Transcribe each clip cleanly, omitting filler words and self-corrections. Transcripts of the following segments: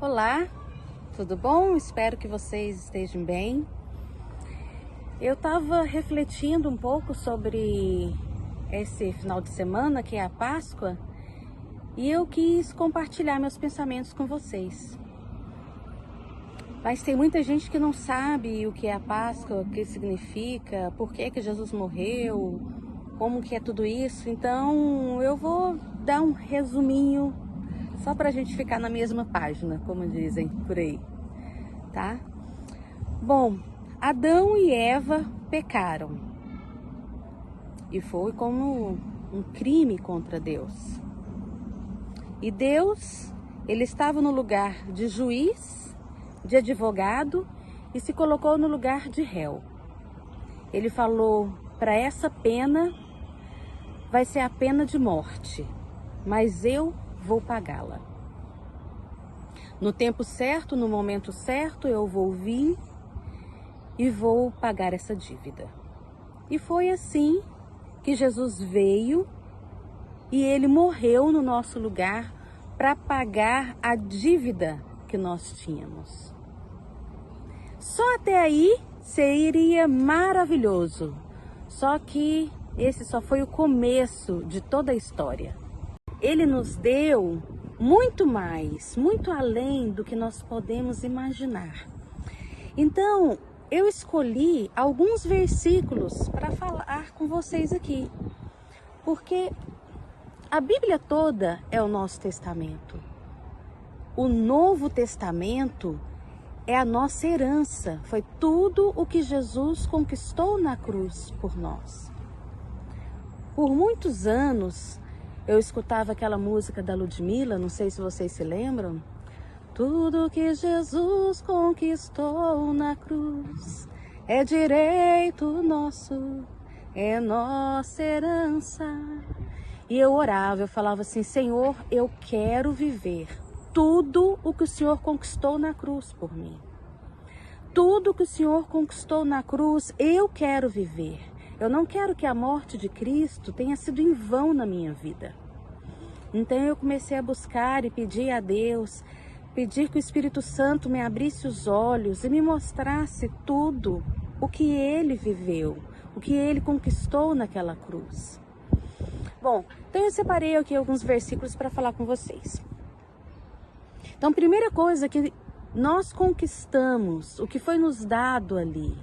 Olá, tudo bom? Espero que vocês estejam bem. Eu estava refletindo um pouco sobre esse final de semana, que é a Páscoa, e eu quis compartilhar meus pensamentos com vocês. Mas tem muita gente que não sabe o que é a Páscoa, o que significa, por que Jesus morreu, como que é tudo isso. Então eu vou dar um resuminho, só para a gente ficar na mesma página, como dizem por aí, tá? Bom, Adão e Eva pecaram e foi como um crime contra Deus. E Deus, ele estava no lugar de juiz, de advogado e se colocou no lugar de réu. Ele falou: para essa pena vai ser a pena de morte, mas eu vou pagá-la. No tempo certo, no momento certo, eu vou vir e vou pagar essa dívida. E foi assim que Jesus veio e ele morreu no nosso lugar para pagar a dívida que nós tínhamos. Só até aí seria maravilhoso. Só que esse só foi o começo de toda a história. Ele nos deu muito mais, muito além do que nós podemos imaginar. Então, eu escolhi alguns versículos para falar com vocês aqui, porque a Bíblia toda é o nosso testamento. O Novo Testamento é a nossa herança, foi tudo o que Jesus conquistou na cruz por nós. Por muitos anos, eu escutava aquela música da Ludmilla, não sei se vocês se lembram. Tudo que Jesus conquistou na cruz é direito nosso, é nossa herança. E eu orava, eu falava assim: Senhor, eu quero viver tudo o que o Senhor conquistou na cruz por mim. Tudo que o Senhor conquistou na cruz, eu quero viver. Eu não quero que a morte de Cristo tenha sido em vão na minha vida. Então eu comecei a buscar e pedir a Deus, pedir que o Espírito Santo me abrisse os olhos e me mostrasse tudo o que ele viveu, o que ele conquistou naquela cruz. Bom, então eu separei aqui alguns versículos para falar com vocês. Então, a primeira coisa que nós conquistamos, o que foi nos dado ali,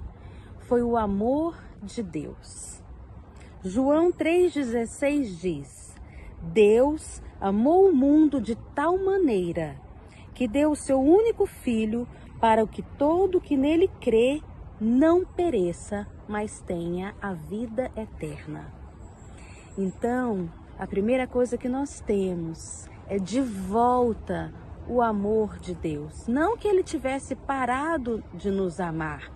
foi o amor de Deus. João 3,16 diz: Deus amou o mundo de tal maneira que deu o seu único filho para que todo que nele crê não pereça, mas tenha a vida eterna. Então, a primeira coisa que nós temos é de volta o amor de Deus. Não que ele tivesse parado de nos amar,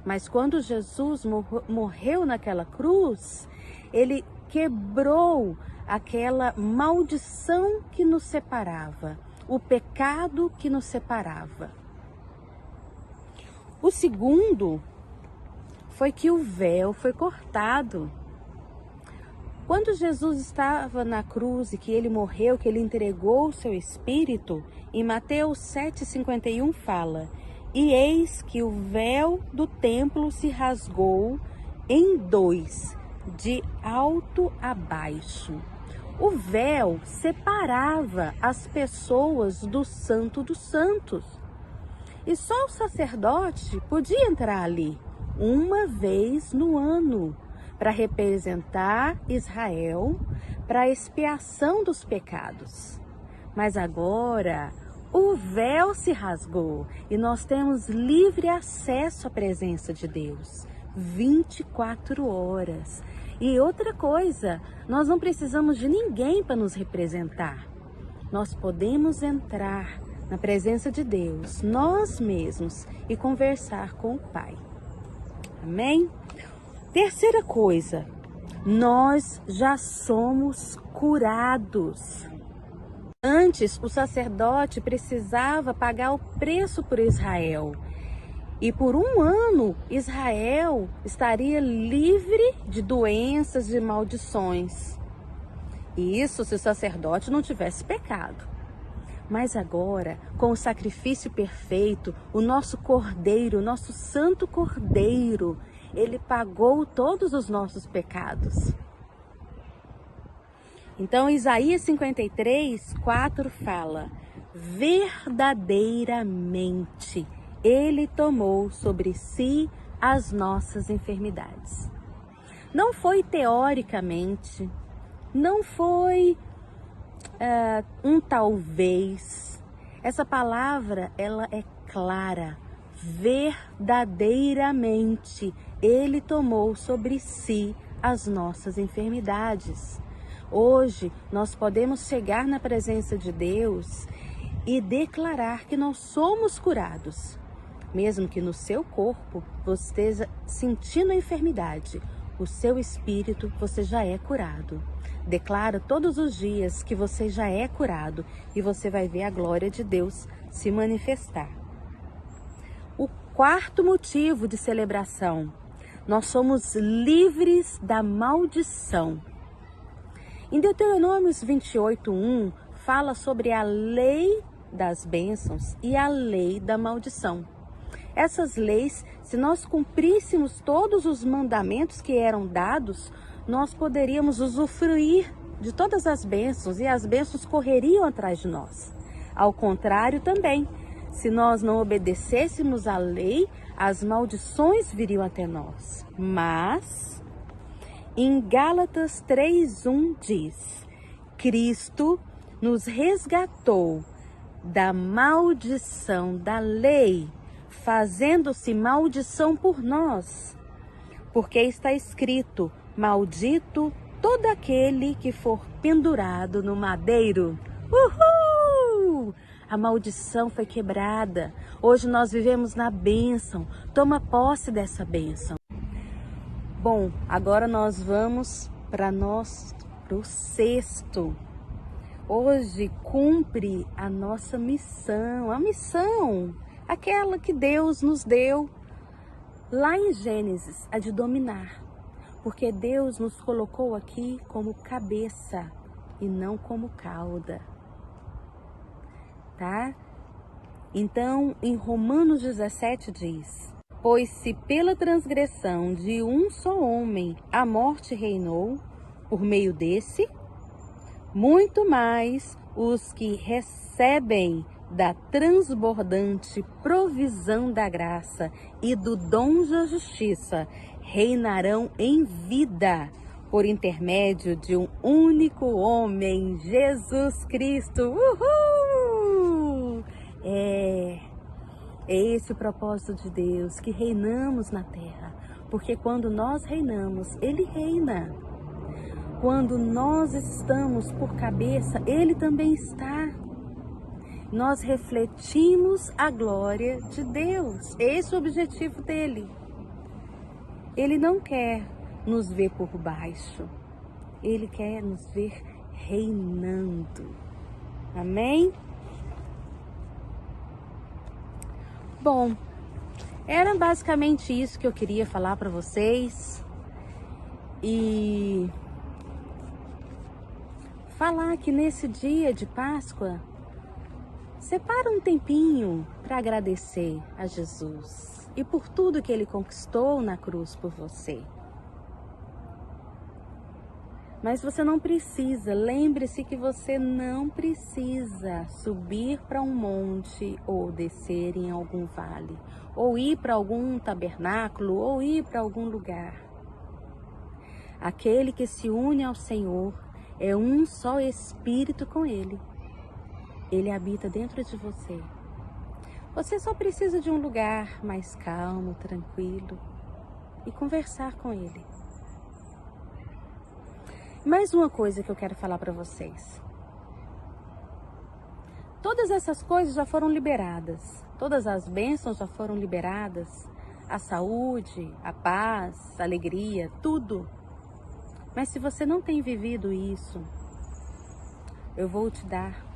mas quando Jesus morreu naquela cruz, ele quebrou aquela maldição que nos separava, o pecado que nos separava. O segundo foi que o véu foi cortado. Quando Jesus estava na cruz e que ele morreu, que ele entregou o seu espírito, em Mateus 7,51 fala: e eis que o véu do templo se rasgou em dois, de alto a baixo. O véu separava as pessoas do Santo dos Santos. E só o sacerdote podia entrar ali uma vez no ano, para representar Israel, para a expiação dos pecados. Mas agora o véu se rasgou e nós temos livre acesso à presença de Deus, 24 horas. E outra coisa, nós não precisamos de ninguém para nos representar. Nós podemos entrar na presença de Deus, nós mesmos, e conversar com o Pai. Amém? Terceira coisa, nós já somos curados. Antes, o sacerdote precisava pagar o preço por Israel. E por um ano, Israel estaria livre de doenças e maldições. E isso se o sacerdote não tivesse pecado. Mas agora, com o sacrifício perfeito, o nosso Cordeiro, o nosso Santo Cordeiro, ele pagou todos os nossos pecados. Então, Isaías 53, 4 fala: verdadeiramente ele tomou sobre si as nossas enfermidades. Não foi teoricamente, não foi um talvez. Essa palavra, ela é clara. Verdadeiramente ele tomou sobre si as nossas enfermidades. Hoje nós podemos chegar na presença de Deus e declarar que nós somos curados. Mesmo que no seu corpo você esteja sentindo a enfermidade, o seu espírito você já é curado. Declara todos os dias que você já é curado e você vai ver a glória de Deus se manifestar. O quarto motivo de celebração: nós somos livres da maldição. Em Deuteronômio 28:1 fala sobre a lei das bênçãos e a lei da maldição. Essas leis, se nós cumpríssemos todos os mandamentos que eram dados, nós poderíamos usufruir de todas as bênçãos e as bênçãos correriam atrás de nós. Ao contrário também, se nós não obedecêssemos à lei, as maldições viriam até nós. Mas em Gálatas 3:1 diz: Cristo nos resgatou da maldição da lei, fazendo-se maldição por nós. Porque está escrito: maldito todo aquele que for pendurado no madeiro. Uhul! A maldição foi quebrada. Hoje nós vivemos na bênção. Toma posse dessa bênção. Bom, agora nós vamos para o sexto. Hoje cumpre a nossa missão, aquela que Deus nos deu lá em Gênesis, a de dominar. Porque Deus nos colocou aqui como cabeça e não como cauda. Tá? Então, em Romanos 17 diz: pois se pela transgressão de um só homem a morte reinou, por meio desse, muito mais os que recebem da transbordante provisão da graça e do dom da justiça reinarão em vida por intermédio de um único homem, Jesus Cristo. Uhul! É esse o propósito de Deus, que reinamos na terra, porque quando nós reinamos, Ele reina. Quando nós estamos por cabeça, Ele também está. Nós refletimos a glória de Deus. Esse é o objetivo dele. Ele não quer nos ver por baixo. Ele quer nos ver reinando. Amém? Bom, era basicamente isso que eu queria falar para vocês. E falar que nesse dia de Páscoa, separa um tempinho para agradecer a Jesus e por tudo que Ele conquistou na cruz por você. Mas você não precisa, lembre-se que você não precisa subir para um monte ou descer em algum vale, ou ir para algum tabernáculo, ou ir para algum lugar. Aquele que se une ao Senhor é um só Espírito com Ele. Ele habita dentro de você. Você só precisa de um lugar mais calmo, tranquilo e conversar com Ele. Mais uma coisa que eu quero falar para vocês. Todas essas coisas já foram liberadas. Todas as bênçãos já foram liberadas. A saúde, a paz, a alegria, tudo. Mas se você não tem vivido isso, eu vou te dar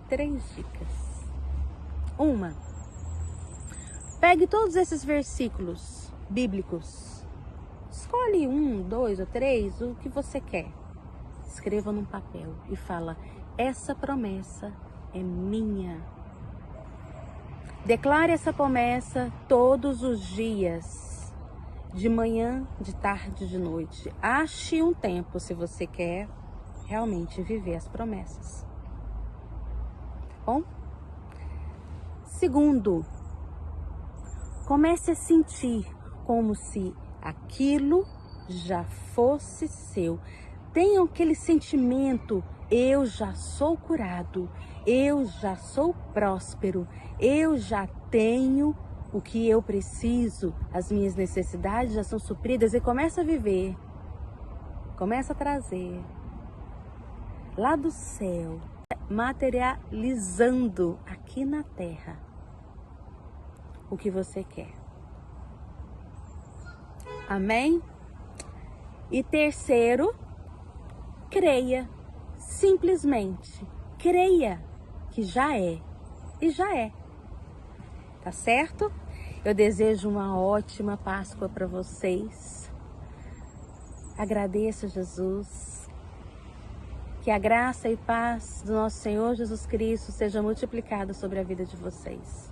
3 dicas. Uma, pegue todos esses versículos bíblicos. Escolhe 1, 2 ou 3, o que você quer. Escreva num papel e fala: essa promessa é minha. Declare essa promessa todos os dias, de manhã, de tarde, de noite. Ache um tempo se você quer realmente viver as promessas. Bom? Segundo, comece a sentir como se aquilo já fosse seu. Tenha aquele sentimento: eu já sou curado, eu já sou próspero, eu já tenho o que eu preciso, as minhas necessidades já são supridas. E começa a viver, começa a trazer lá do céu, materializando aqui na terra o que você quer. Amém? E terceiro, creia. Simplesmente creia que já é. E já é. Tá certo? Eu desejo uma ótima Páscoa para vocês. Agradeço a Jesus. Que a graça e paz do nosso Senhor Jesus Cristo seja multiplicada sobre a vida de vocês.